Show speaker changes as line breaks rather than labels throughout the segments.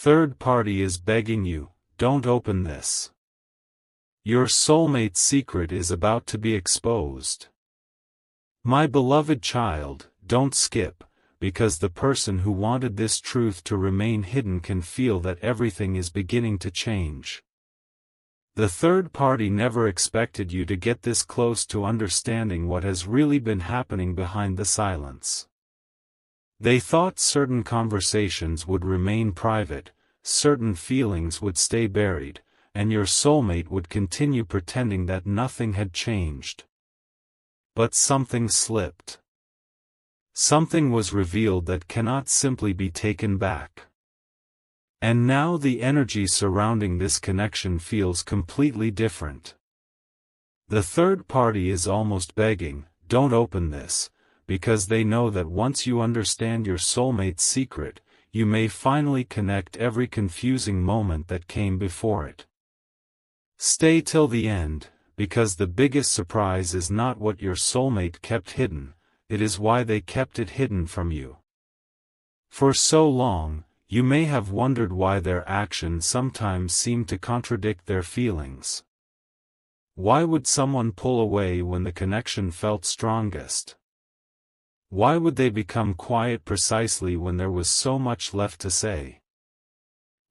third party is begging you, don't open this. Your soulmate's secret is about to be exposed. My beloved child, don't skip, because the person who wanted this truth to remain hidden can feel that everything is beginning to change. The third party never expected you to get this close to understanding what has really been happening behind the silence. They thought certain conversations would remain private, certain feelings would stay buried, and your soulmate would continue pretending that nothing had changed. But something slipped. Something was revealed that cannot simply be taken back. And now the energy surrounding this connection feels completely different. The third party is almost begging, don't open this, because they know that once you understand your soulmate's secret, you may finally connect every confusing moment that came before it. Stay till the end, because the biggest surprise is not what your soulmate kept hidden, it is why they kept it hidden from you. For so long, you may have wondered why their actions sometimes seem to contradict their feelings. Why would someone pull away when the connection felt strongest? Why would they become quiet precisely when there was so much left to say?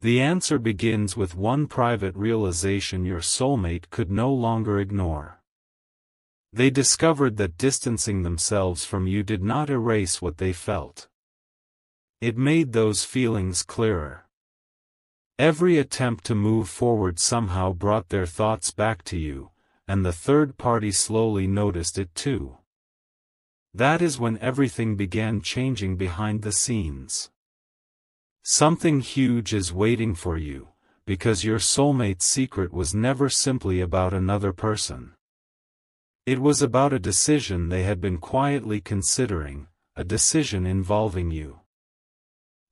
The answer begins with one private realization your soulmate could no longer ignore. They discovered that distancing themselves from you did not erase what they felt. It made those feelings clearer. Every attempt to move forward somehow brought their thoughts back to you, and the third party slowly noticed it too. That is when everything began changing behind the scenes. Something huge is waiting for you, because your soulmate's secret was never simply about another person. It was about a decision they had been quietly considering, a decision involving you.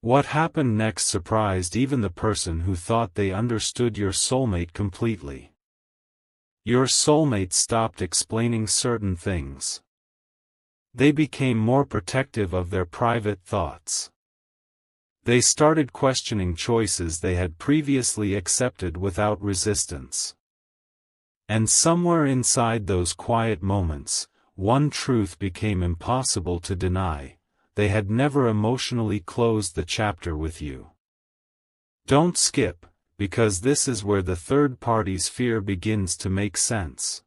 What happened next surprised even the person who thought they understood your soulmate completely. Your soulmate stopped explaining certain things. They became more protective of their private thoughts. They started questioning choices they had previously accepted without resistance. And somewhere inside those quiet moments, one truth became impossible to deny: they had never emotionally closed the chapter with you. Don't skip, because this is where the third party's fear begins to make sense.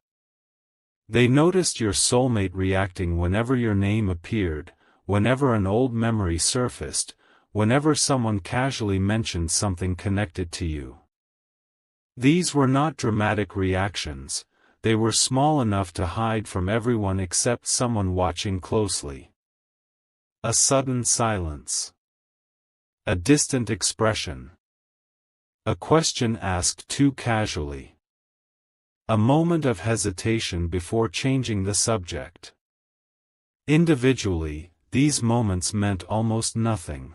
They noticed your soulmate reacting whenever your name appeared, whenever an old memory surfaced, whenever someone casually mentioned something connected to you. These were not dramatic reactions, they were small enough to hide from everyone except someone watching closely. A sudden silence. A distant expression. A question asked too casually. A moment of hesitation before changing the subject. Individually, these moments meant almost nothing.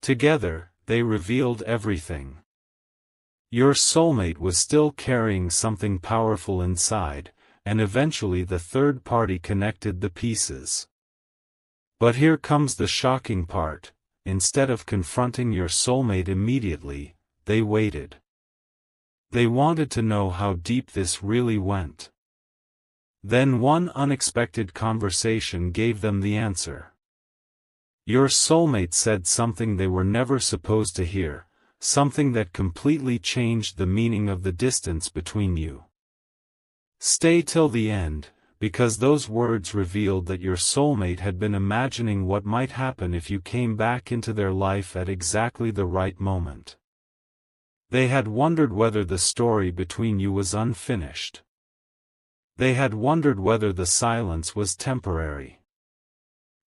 Together, they revealed everything. Your soulmate was still carrying something powerful inside, and eventually the third party connected the pieces. But here comes the shocking part: instead of confronting your soulmate immediately, they waited. They wanted to know how deep this really went. Then one unexpected conversation gave them the answer. Your soulmate said something they were never supposed to hear, something that completely changed the meaning of the distance between you. Stay till the end, because those words revealed that your soulmate had been imagining what might happen if you came back into their life at exactly the right moment. They had wondered whether the story between you was unfinished. They had wondered whether the silence was temporary.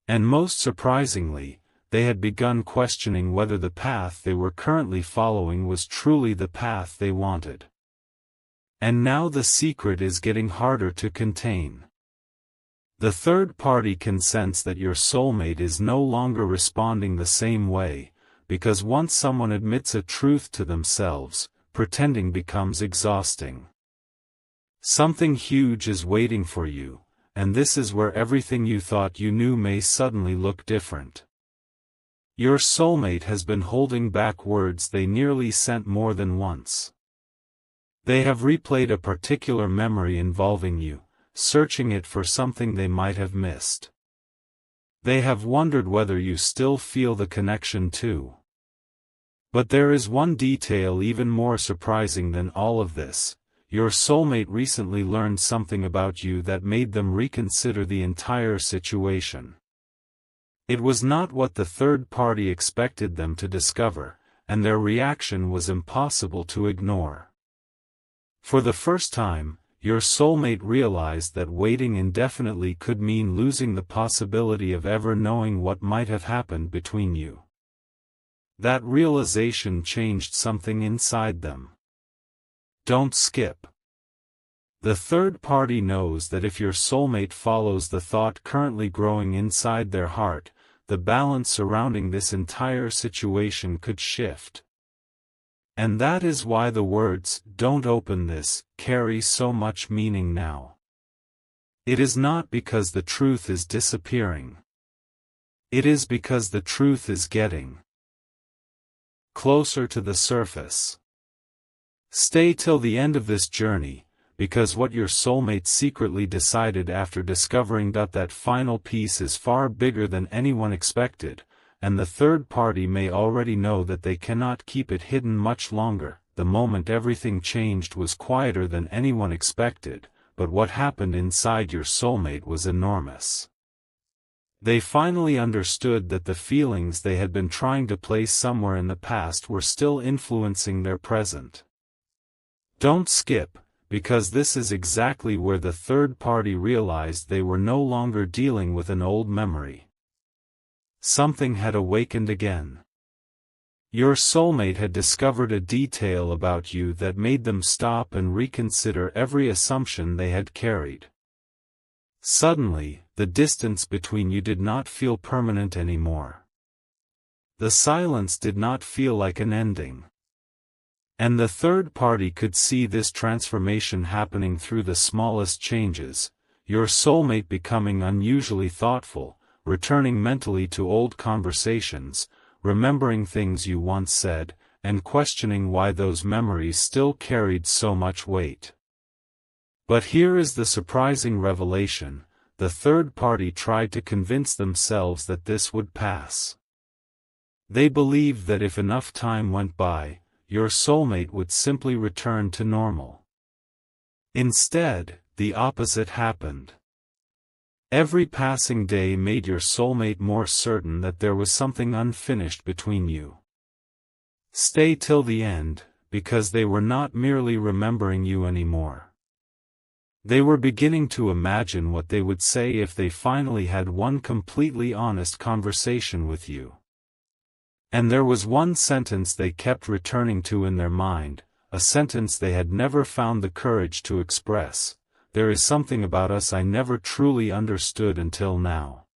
And most surprisingly, they had begun questioning whether the path they were currently following was truly the path they wanted. And now the secret is getting harder to contain. The third party can sense that your soulmate is no longer responding the same way, because once someone admits a truth to themselves, pretending becomes exhausting. Something huge is waiting for you, and this is where everything you thought you knew may suddenly look different. Your soulmate has been holding back words they nearly sent more than once. They have replayed a particular memory involving you, searching it for something they might have missed. They have wondered whether you still feel the connection too. But there is one detail even more surprising than all of this. Your soulmate recently learned something about you that made them reconsider the entire situation. It was not what the third party expected them to discover, and their reaction was impossible to ignore. For the first time, your soulmate realized that waiting indefinitely could mean losing the possibility of ever knowing what might have happened between you. That realization changed something inside them. Don't skip. The third party knows that if your soulmate follows the thought currently growing inside their heart, the balance surrounding this entire situation could shift. And that is why the words, "Don't open this," carry so much meaning now. It is not because the truth is disappearing. It is because the truth is getting closer to the surface. Stay till the end of this journey, because what your soulmate secretly decided after discovering that final piece is far bigger than anyone expected, and the third party may already know that they cannot keep it hidden much longer. The moment everything changed was quieter than anyone expected, but what happened inside your soulmate was enormous. They finally understood that the feelings they had been trying to place somewhere in the past were still influencing their present. Don't skip, because this is exactly where the third party realized they were no longer dealing with an old memory. Something had awakened again. Your soulmate had discovered a detail about you that made them stop and reconsider every assumption they had carried. Suddenly, the distance between you did not feel permanent anymore. The silence did not feel like an ending. And the third party could see this transformation happening through the smallest changes, your soulmate becoming unusually thoughtful, returning mentally to old conversations, remembering things you once said, and questioning why those memories still carried so much weight. But here is the surprising revelation: the third party tried to convince themselves that this would pass. They believed that if enough time went by, your soulmate would simply return to normal. Instead, the opposite happened. Every passing day made your soulmate more certain that there was something unfinished between you. Stay till the end, because they were not merely remembering you anymore. They were beginning to imagine what they would say if they finally had one completely honest conversation with you. And there was one sentence they kept returning to in their mind, a sentence they had never found the courage to express: "There is something about us I never truly understood until now."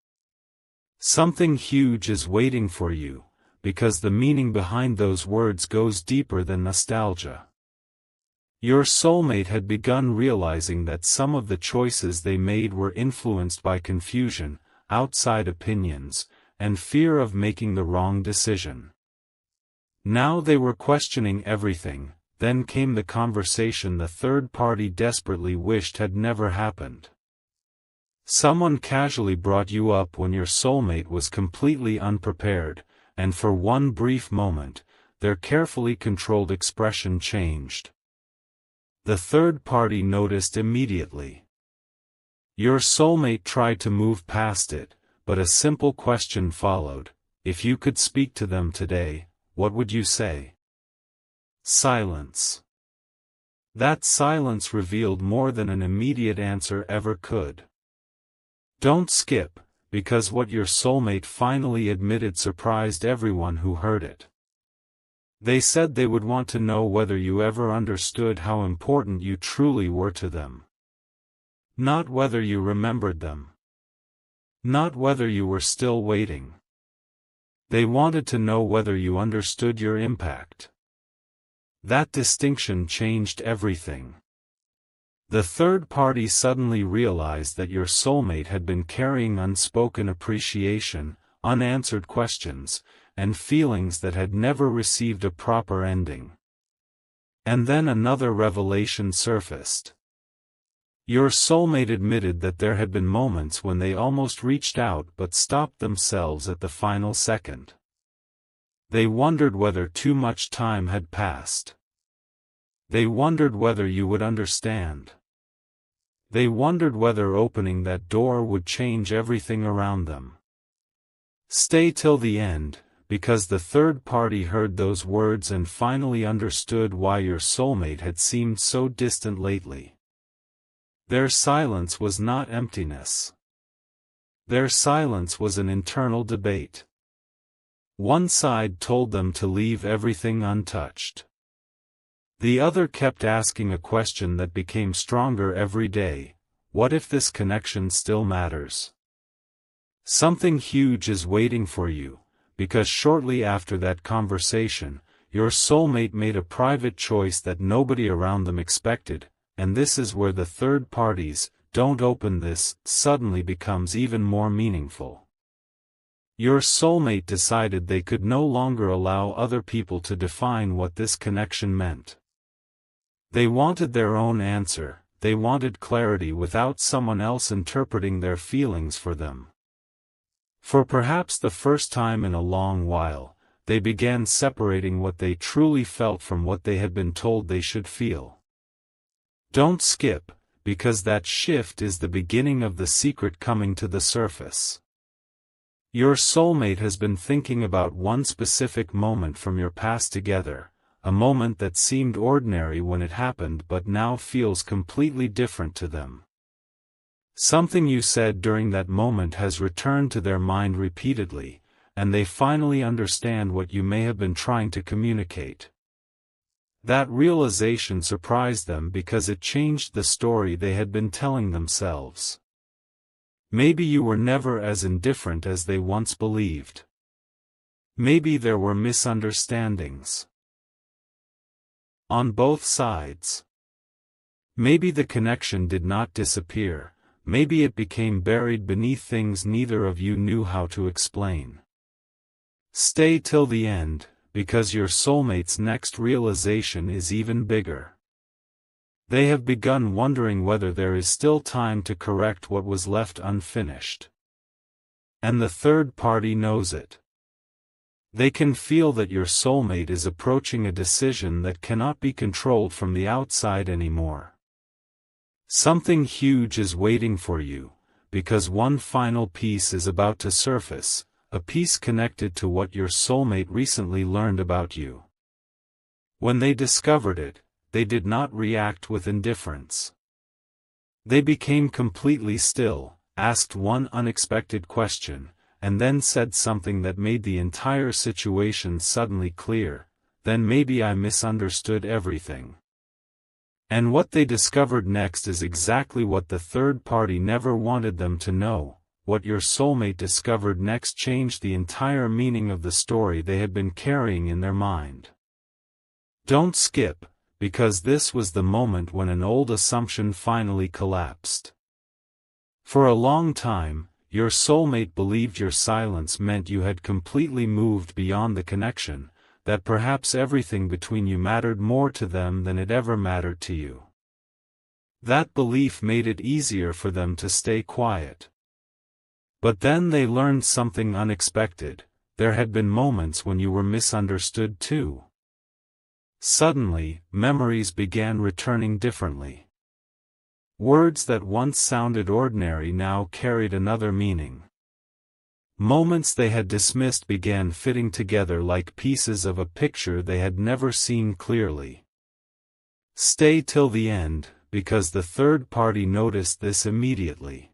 Something huge is waiting for you, because the meaning behind those words goes deeper than nostalgia. Your soulmate had begun realizing that some of the choices they made were influenced by confusion, outside opinions, and fear of making the wrong decision. Now they were questioning everything. Then came the conversation the third party desperately wished had never happened. Someone casually brought you up when your soulmate was completely unprepared, and for one brief moment, their carefully controlled expression changed. The third party noticed immediately. Your soulmate tried to move past it, but a simple question followed: "If you could speak to them today, what would you say?" Silence. That silence revealed more than an immediate answer ever could. Don't skip, because what your soulmate finally admitted surprised everyone who heard it. They said they would want to know whether you ever understood how important you truly were to them. Not whether you remembered them. Not whether you were still waiting. They wanted to know whether you understood your impact. That distinction changed everything. The third party suddenly realized that your soulmate had been carrying unspoken appreciation, unanswered questions, and feelings that had never received a proper ending. And then another revelation surfaced. Your soulmate admitted that there had been moments when they almost reached out but stopped themselves at the final second. They wondered whether too much time had passed. They wondered whether you would understand. They wondered whether opening that door would change everything around them. Stay till the end, because the third party heard those words and finally understood why your soulmate had seemed so distant lately. Their silence was not emptiness. Their silence was an internal debate. One side told them to leave everything untouched. The other kept asking a question that became stronger every day: what if this connection still matters? Something huge is waiting for you, because shortly after that conversation, your soulmate made a private choice that nobody around them expected, and this is where the third party's "don't open this" suddenly becomes even more meaningful. Your soulmate decided they could no longer allow other people to define what this connection meant. They wanted their own answer, they wanted clarity without someone else interpreting their feelings for them. For perhaps the first time in a long while, they began separating what they truly felt from what they had been told they should feel. Don't skip, because that shift is the beginning of the secret coming to the surface. Your soulmate has been thinking about one specific moment from your past together, a moment that seemed ordinary when it happened but now feels completely different to them. Something you said during that moment has returned to their mind repeatedly, and they finally understand what you may have been trying to communicate. That realization surprised them because it changed the story they had been telling themselves. Maybe you were never as indifferent as they once believed. Maybe there were misunderstandings on both sides. Maybe the connection did not disappear, maybe it became buried beneath things neither of you knew how to explain. Stay till the end, because your soulmate's next realization is even bigger. They have begun wondering whether there is still time to correct what was left unfinished. And the third party knows it. They can feel that your soulmate is approaching a decision that cannot be controlled from the outside anymore. Something huge is waiting for you, because one final piece is about to surface, a piece connected to what your soulmate recently learned about you. When they discovered it, they did not react with indifference. They became completely still, asked one unexpected question, and then said something that made the entire situation suddenly clear: then maybe I misunderstood everything. And what they discovered next is exactly what the third party never wanted them to know. What your soulmate discovered next changed the entire meaning of the story they had been carrying in their mind. Don't skip, because this was the moment when an old assumption finally collapsed. For a long time, your soulmate believed your silence meant you had completely moved beyond the connection, that perhaps everything between you mattered more to them than it ever mattered to you. That belief made it easier for them to stay quiet. But then they learned something unexpected: there had been moments when you were misunderstood too. Suddenly, memories began returning differently. Words that once sounded ordinary now carried another meaning. Moments they had dismissed began fitting together like pieces of a picture they had never seen clearly. Stay till the end, because the third party noticed this immediately.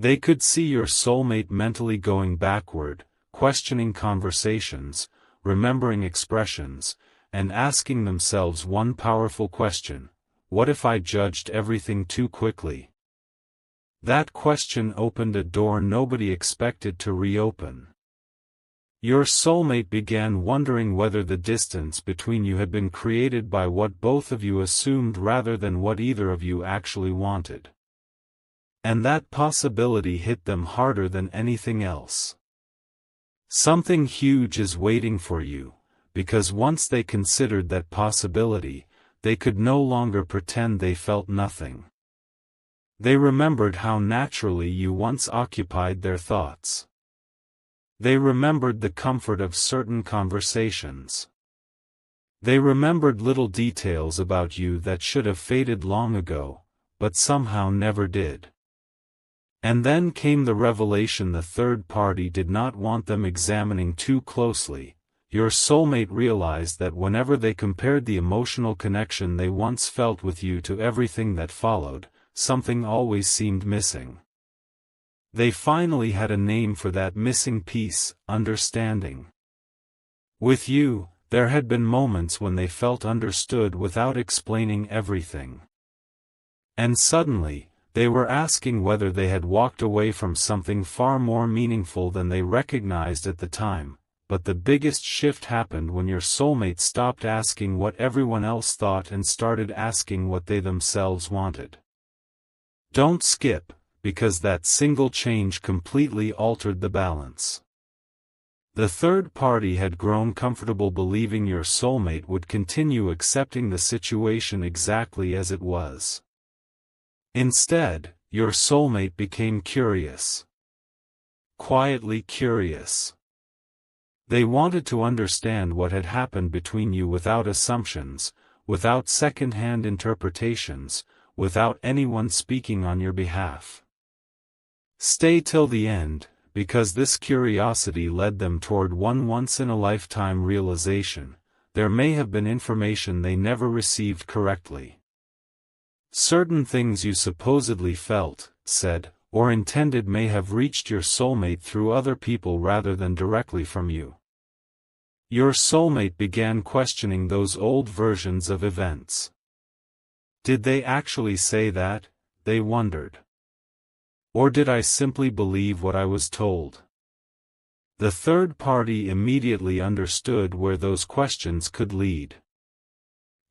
They could see your soulmate mentally going backward, questioning conversations, remembering expressions, and asking themselves one powerful question: what if I judged everything too quickly? That question opened a door nobody expected to reopen. Your soulmate began wondering whether the distance between you had been created by what both of you assumed rather than what either of you actually wanted. And that possibility hit them harder than anything else. Something huge is waiting for you, because once they considered that possibility, they could no longer pretend they felt nothing. They remembered how naturally you once occupied their thoughts. They remembered the comfort of certain conversations. They remembered little details about you that should have faded long ago, but somehow never did. And then came the revelation the third party did not want them examining too closely. Your soulmate realized that whenever they compared the emotional connection they once felt with you to everything that followed, something always seemed missing. They finally had a name for that missing piece: understanding. With you, there had been moments when they felt understood without explaining everything. And suddenly, they were asking whether they had walked away from something far more meaningful than they recognized at the time. But the biggest shift happened when your soulmate stopped asking what everyone else thought and started asking what they themselves wanted. Don't skip, because that single change completely altered the balance. The third party had grown comfortable believing your soulmate would continue accepting the situation exactly as it was. Instead, your soulmate became curious. Quietly curious. They wanted to understand what had happened between you without assumptions, without second-hand interpretations, without anyone speaking on your behalf. Stay till the end, because this curiosity led them toward one once-in-a-lifetime realization: there may have been information they never received correctly. Certain things you supposedly felt, said, or intended may have reached your soulmate through other people rather than directly from you. Your soulmate began questioning those old versions of events. Did they actually say that? They wondered. Or did I simply believe what I was told? The third party immediately understood where those questions could lead.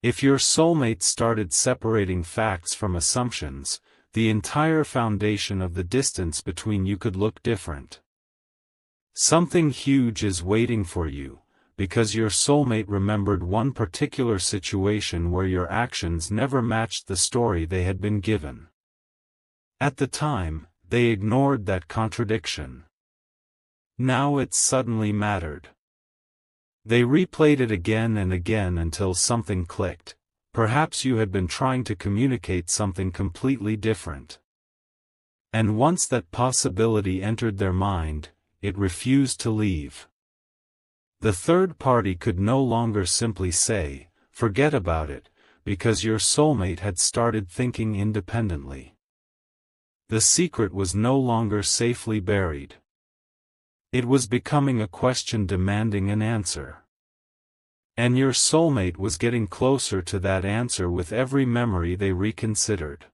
If your soulmate started separating facts from assumptions, the entire foundation of the distance between you could look different. Something huge is waiting for you, because your soulmate remembered one particular situation where your actions never matched the story they had been given. At the time, they ignored that contradiction. Now it suddenly mattered. They replayed it again and again until something clicked. Perhaps you had been trying to communicate something completely different. And once that possibility entered their mind, it refused to leave. The third party could no longer simply say, "Forget about it," because your soulmate had started thinking independently. The secret was no longer safely buried. It was becoming a question demanding an answer. And your soulmate was getting closer to that answer with every memory they reconsidered.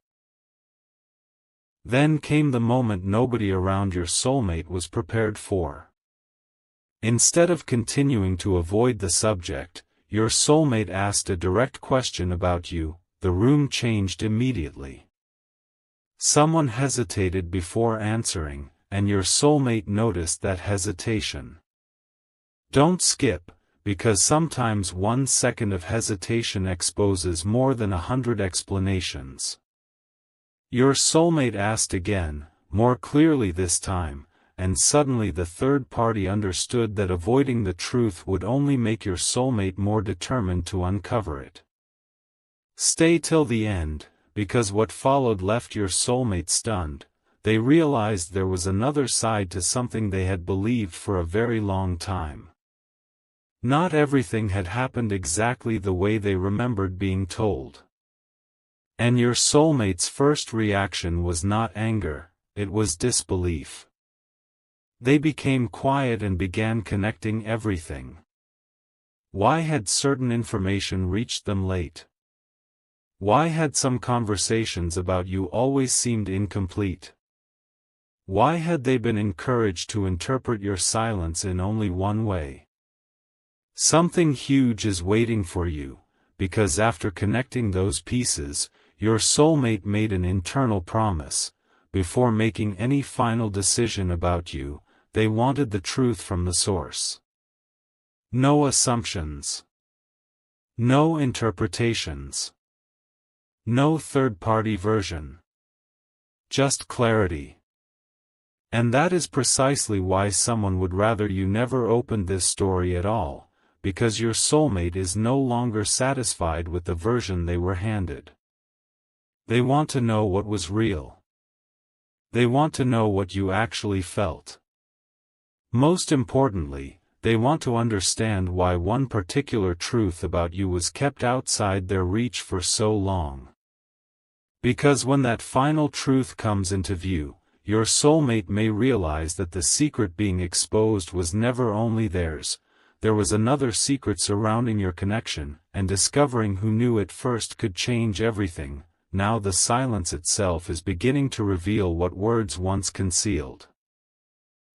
Then came the moment nobody around your soulmate was prepared for. Instead of continuing to avoid the subject, your soulmate asked a direct question about you. The room changed immediately. Someone hesitated before answering, and your soulmate noticed that hesitation. Don't skip, because sometimes 1 second of hesitation exposes more than 100 explanations. Your soulmate asked again, more clearly this time, and suddenly the third party understood that avoiding the truth would only make your soulmate more determined to uncover it. Stay till the end, because what followed left your soulmate stunned. They realized there was another side to something they had believed for a very long time. Not everything had happened exactly the way they remembered being told. And your soulmate's first reaction was not anger, it was disbelief. They became quiet and began connecting everything. Why had certain information reached them late? Why had some conversations about you always seemed incomplete? Why had they been encouraged to interpret your silence in only one way? Something huge is waiting for you, because after connecting those pieces, your soulmate made an internal promise. Before making any final decision about you, they wanted the truth from the source. No assumptions. No interpretations. No third-party version. Just clarity. And that is precisely why someone would rather you never opened this story at all, because your soulmate is no longer satisfied with the version they were handed. They want to know what was real. They want to know what you actually felt. Most importantly, they want to understand why one particular truth about you was kept outside their reach for so long. Because when that final truth comes into view, your soulmate may realize that the secret being exposed was never only theirs, there was another secret surrounding your connection, and discovering who knew it first could change everything. Now the silence itself is beginning to reveal what words once concealed.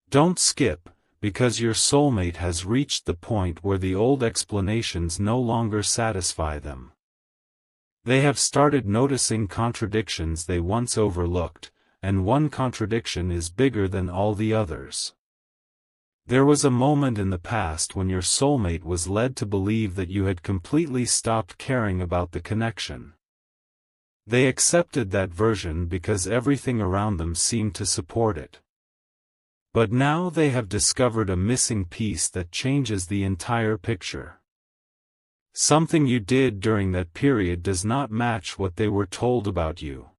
Don't skip, because your soulmate has reached the point where the old explanations no longer satisfy them. They have started noticing contradictions they once overlooked, and one contradiction is bigger than all the others. There was a moment in the past when your soulmate was led to believe that you had completely stopped caring about the connection. They accepted that version because everything around them seemed to support it. But now they have discovered a missing piece that changes the entire picture. Something you did during that period does not match what they were told about you.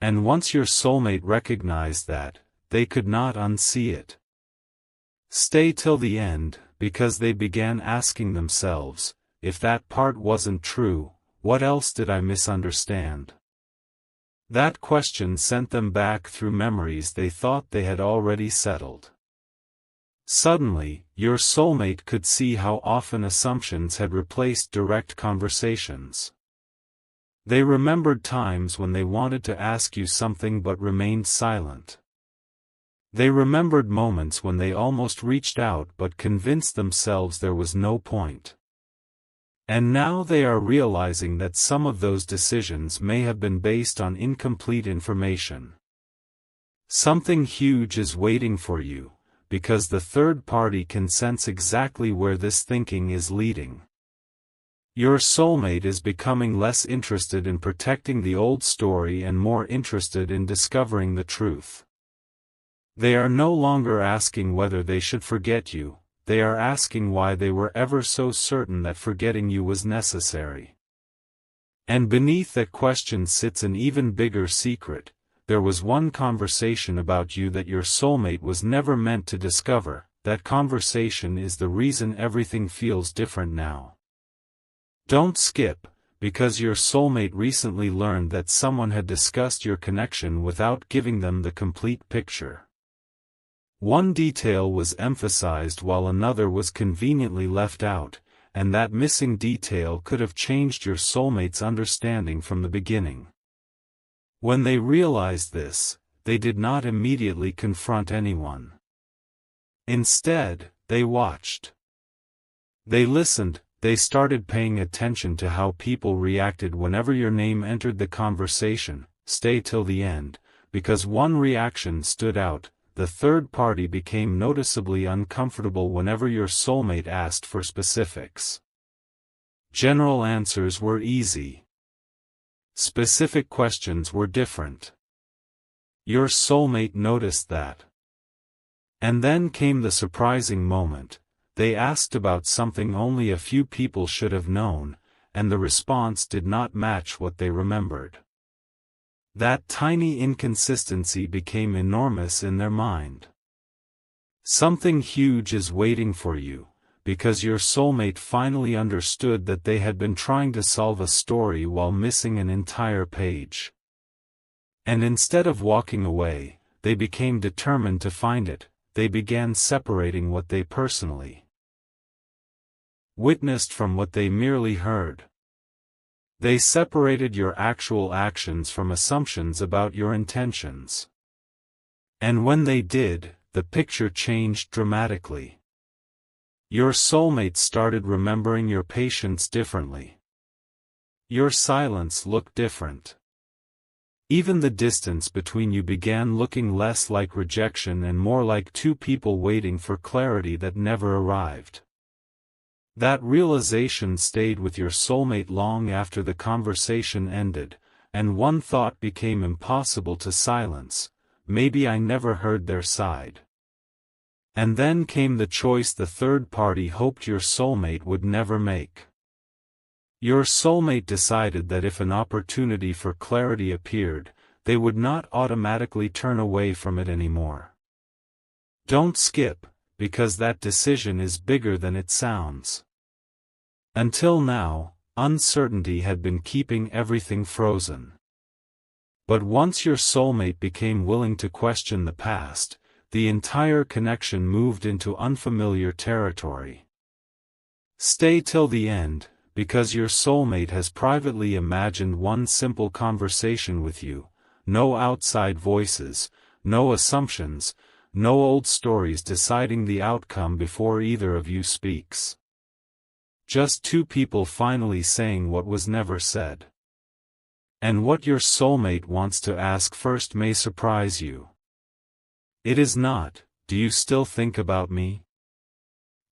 And once your soulmate recognized that, they could not unsee it. Stay till the end, because they began asking themselves, if that part wasn't true, what else did I misunderstand? That question sent them back through memories they thought they had already settled. Suddenly, your soulmate could see how often assumptions had replaced direct conversations. They remembered times when they wanted to ask you something but remained silent. They remembered moments when they almost reached out but convinced themselves there was no point. And now they are realizing that some of those decisions may have been based on incomplete information. Something huge is waiting for you, because the third party can sense exactly where this thinking is leading. Your soulmate is becoming less interested in protecting the old story and more interested in discovering the truth. They are no longer asking whether they should forget you, they are asking why they were ever so certain that forgetting you was necessary. And beneath that question sits an even bigger secret. There was one conversation about you that your soulmate was never meant to discover. That conversation is the reason everything feels different now. Don't skip, because your soulmate recently learned that someone had discussed your connection without giving them the complete picture. One detail was emphasized while another was conveniently left out, and that missing detail could have changed your soulmate's understanding from the beginning. When they realized this, they did not immediately confront anyone. Instead, they watched. They listened, they started paying attention to how people reacted whenever your name entered the conversation. Stay till the end, because one reaction stood out. The third party became noticeably uncomfortable whenever your soulmate asked for specifics. General answers were easy. Specific questions were different. Your soulmate noticed that. And then came the surprising moment. They asked about something only a few people should have known, and the response did not match what they remembered. That tiny inconsistency became enormous in their mind. Something huge is waiting for you, because your soulmate finally understood that they had been trying to solve a story while missing an entire page. And instead of walking away, they became determined to find it. They began separating what they personally witnessed from what they merely heard. They separated your actual actions from assumptions about your intentions. And when they did, the picture changed dramatically. Your soulmate started remembering your patience differently. Your silence looked different. Even the distance between you began looking less like rejection and more like two people waiting for clarity that never arrived. That realization stayed with your soulmate long after the conversation ended, and one thought became impossible to silence: maybe I never heard their side. And then came the choice the third party hoped your soulmate would never make. Your soulmate decided that if an opportunity for clarity appeared, they would not automatically turn away from it anymore. Don't skip, because that decision is bigger than it sounds. Until now, uncertainty had been keeping everything frozen. But once your soulmate became willing to question the past, the entire connection moved into unfamiliar territory. Stay till the end, because your soulmate has privately imagined one simple conversation with you: no outside voices, no assumptions, no old stories deciding the outcome before either of you speaks. Just two people finally saying what was never said. And what your soulmate wants to ask first may surprise you. It is not, "Do you still think about me?"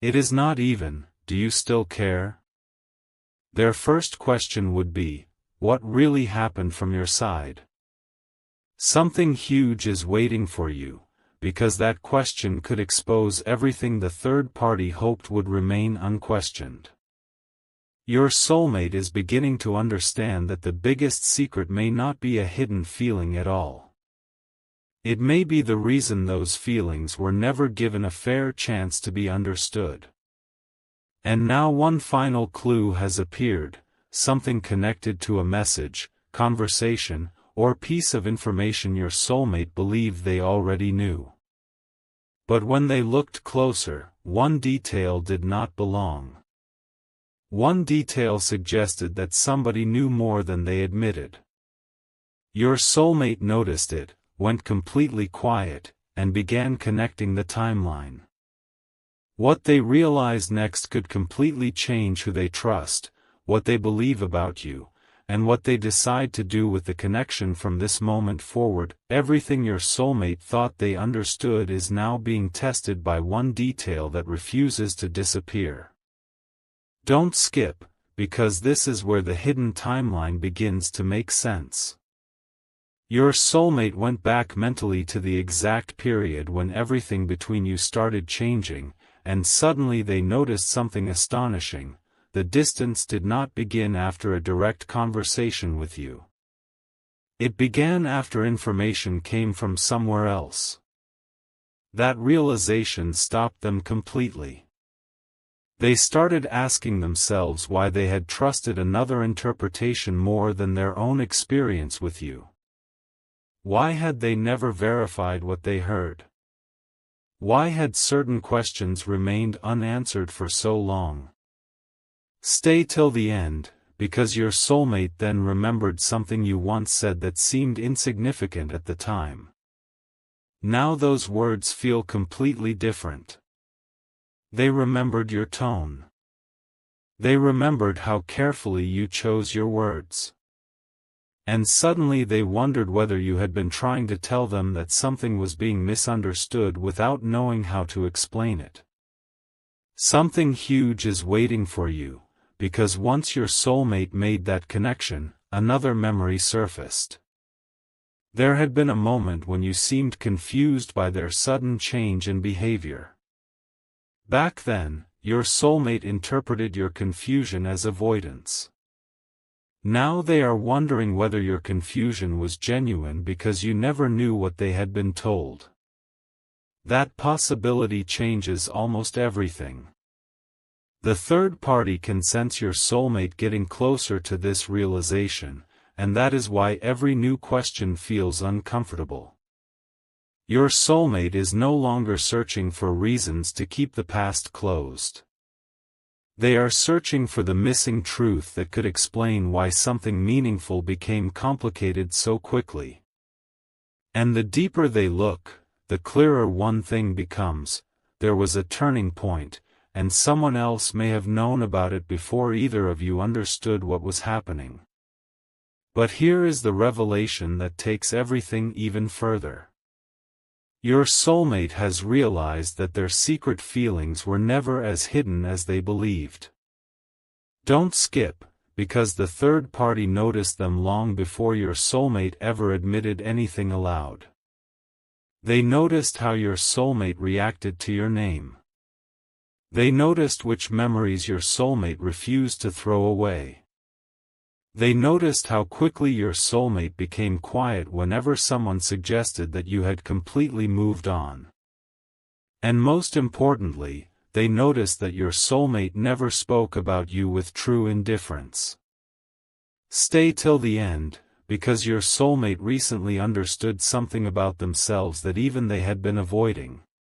It is not even, "Do you still care?" Their first question would be, "What really happened from your side?" Something huge is waiting for you, because that question could expose everything the third party hoped would remain unquestioned. Your soulmate is beginning to understand that the biggest secret may not be a hidden feeling at all. It may be the reason those feelings were never given a fair chance to be understood. And now one final clue has appeared, something connected to a message, conversation, or piece of information your soulmate believed they already knew. But when they looked closer, one detail did not belong. One detail suggested that somebody knew more than they admitted. Your soulmate noticed it, went completely quiet, and began connecting the timeline. What they realized next could completely change who they trust, what they believe about you, and what they decide to do with the connection from this moment forward. Everything your soulmate thought they understood is now being tested by one detail that refuses to disappear. Don't skip, because this is where the hidden timeline begins to make sense. Your soulmate went back mentally to the exact period when everything between you started changing, and suddenly they noticed something astonishing: the distance did not begin after a direct conversation with you. It began after information came from somewhere else. That realization stopped them completely. They started asking themselves why they had trusted another interpretation more than their own experience with you. Why had they never verified what they heard? Why had certain questions remained unanswered for so long? Stay till the end, because your soulmate then remembered something you once said that seemed insignificant at the time. Now those words feel completely different. They remembered your tone. They remembered how carefully you chose your words. And suddenly they wondered whether you had been trying to tell them that something was being misunderstood without knowing how to explain it. Something huge is waiting for you, because once your soulmate made that connection, another memory surfaced. There had been a moment when you seemed confused by their sudden change in behavior. Back then, your soulmate interpreted your confusion as avoidance. Now they are wondering whether your confusion was genuine because you never knew what they had been told. That possibility changes almost everything. The third party can sense your soulmate getting closer to this realization, and that is why every new question feels uncomfortable. Your soulmate is no longer searching for reasons to keep the past closed. They are searching for the missing truth that could explain why something meaningful became complicated so quickly. And the deeper they look, the clearer one thing becomes: there was a turning point, and someone else may have known about it before either of you understood what was happening. But here is the revelation that takes everything even further. Your soulmate has realized that their secret feelings were never as hidden as they believed. Don't skip, because the third party noticed them long before your soulmate ever admitted anything aloud. They noticed how your soulmate reacted to your name. They noticed which memories your soulmate refused to throw away. They noticed how quickly your soulmate became quiet whenever someone suggested that you had completely moved on. And most importantly, they noticed that your soulmate never spoke about you with true indifference. Stay till the end, because your soulmate recently understood something about themselves that even they had been avoiding.